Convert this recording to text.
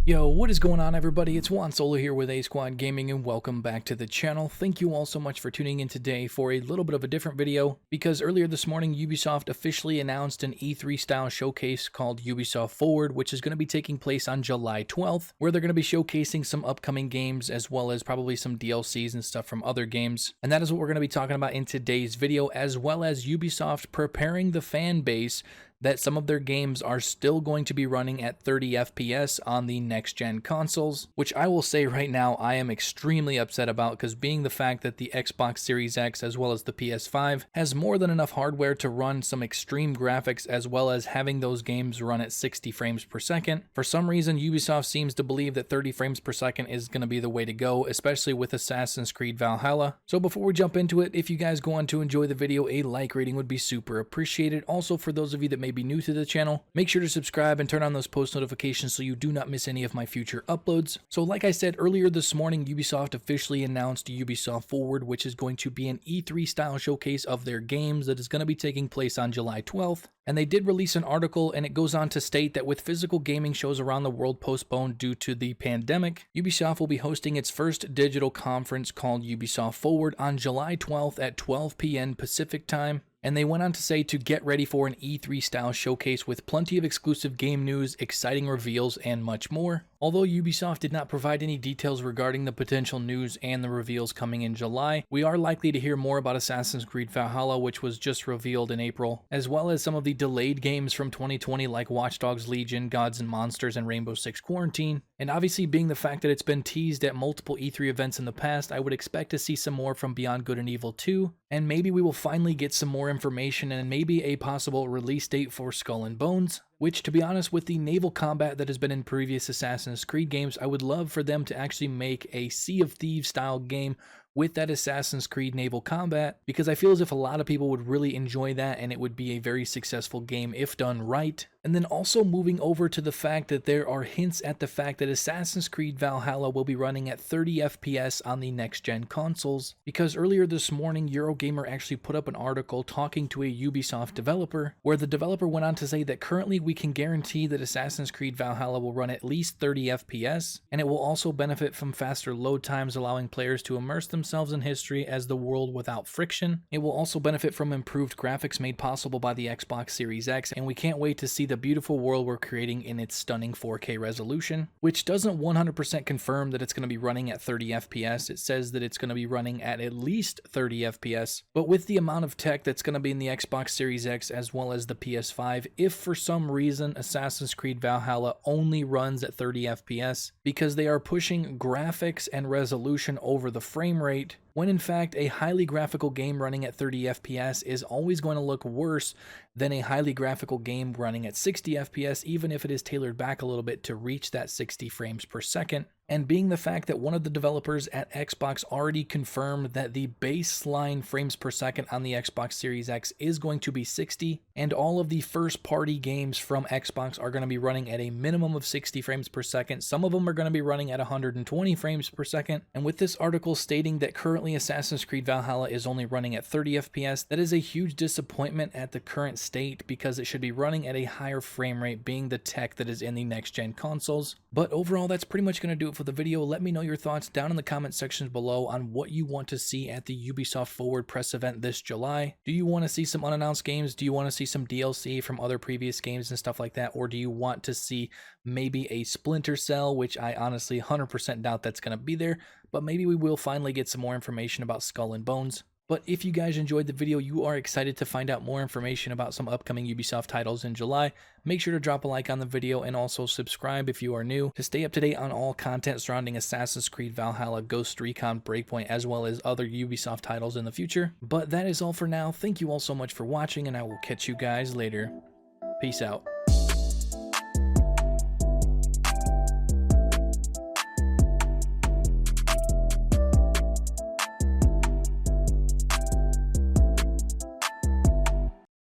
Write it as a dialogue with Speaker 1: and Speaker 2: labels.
Speaker 1: Yo, what is going on everybody? It's Juan Solo here with ASQD Gaming and welcome back to the channel. Thank you all so much for tuning in today for a little bit of a different video because earlier this morning Ubisoft officially announced an E3 style showcase called Ubisoft Forward, which is going to be taking place on July 12th, where they're going to be showcasing some upcoming games as well as probably some DLCs and stuff from other games. And that is what we're going to be talking about in today's video, as well as Ubisoft preparing the fan base that some of their games are still going to be running at 30 FPS on the next-gen consoles, which I will say right now I am extremely upset about, because being the fact that the Xbox Series X as well as the PS5 has more than enough hardware to run some extreme graphics as well as having those games run at 60 frames per second. For some reason, Ubisoft seems to believe that 30 frames per second is going to be the way to go, especially with Assassin's Creed Valhalla. So before we jump into it, if you guys go on to enjoy the video, a like rating would be super appreciated. Also, for those of you that may be new to the channel, make sure to subscribe and turn on those post notifications so you do not miss any of my future uploads. So like I said earlier this morning, Ubisoft officially announced Ubisoft Forward, which is going to be an E3 style showcase of their games that is going to be taking place on July 12th. And they did release an article, and it goes on to state that with physical gaming shows around the world postponed due to the pandemic, Ubisoft will be hosting its first digital conference called Ubisoft Forward on July 12th at 12 p.m. Pacific time. And they went on to say to get ready for an E3 style showcase with plenty of exclusive game news, exciting reveals, and much more. Although Ubisoft did not provide any details regarding the potential news and the reveals coming in July, we are likely to hear more about Assassin's Creed Valhalla, which was just revealed in April, as well as some of the delayed games from 2020 like Watch Dogs Legion, Gods and Monsters, and Rainbow Six Quarantine. And obviously, being the fact that it's been teased at multiple E3 events in the past, I would expect to see some more from Beyond Good and Evil 2, and maybe we will finally get some more information and maybe a possible release date for Skull and Bones. Which, to be honest, with the naval combat that has been in previous Assassin's Creed games, I would love for them to actually make a Sea of Thieves style game with that Assassin's Creed naval combat, because I feel as if a lot of people would really enjoy that and it would be a very successful game if done right. And then also moving over to the fact that there are hints at the fact that Assassin's Creed Valhalla will be running at 30 FPS on the next-gen consoles, because earlier this morning Eurogamer actually put up an article talking to a Ubisoft developer, where the developer went on to say that currently we can guarantee that Assassin's Creed Valhalla will run at least 30 FPS, and it will also benefit from faster load times, allowing players to immerse themselves in history as the world without friction. It will also benefit from improved graphics made possible by the Xbox Series X, and we can't wait to see the beautiful world we're creating in its stunning 4K resolution, which doesn't 100% confirm that it's going to be running at 30 FPS. It says that it's going to be running at least 30 FPS, but with the amount of tech that's going to be in the Xbox Series X as well as the PS5, if for some reason Assassin's Creed Valhalla only runs at 30 FPS because they are pushing graphics and resolution over the frame rate, when in fact a highly graphical game running at 30 FPS is always going to look worse than a highly graphical game running at 60 FPS, even if it is tailored back a little bit to reach that 60 frames per second. And being the fact that one of the developers at Xbox already confirmed that the baseline frames per second on the Xbox Series X is going to be 60, and all of the first-party games from Xbox are going to be running at a minimum of 60 frames per second. Some of them are going to be running at 120 frames per second. And with this article stating that currently Assassin's Creed Valhalla is only running at 30 FPS, that is a huge disappointment at the current state, because it should be running at a higher frame rate, being the tech that is in the next-gen consoles. But overall, that's pretty much going to do it for the video. Let me know your thoughts down in the comment sections below on what you want to see at the Ubisoft Forward press event this July. Do you want to see some unannounced games? Do you want to see some DLC from other previous games and stuff like that? Or do you want to see maybe a Splinter Cell, which I honestly 100% doubt that's going to be there, but maybe we will finally get some more information about Skull and Bones. But if you guys enjoyed the video, you are excited to find out more information about some upcoming Ubisoft titles in July, make sure to drop a like on the video and also subscribe if you are new to stay up to date on all content surrounding Assassin's Creed Valhalla, Ghost Recon, Breakpoint, as well as other Ubisoft titles in the future. But that is all for now. Thank you all so much for watching, and I will catch you guys later. Peace out.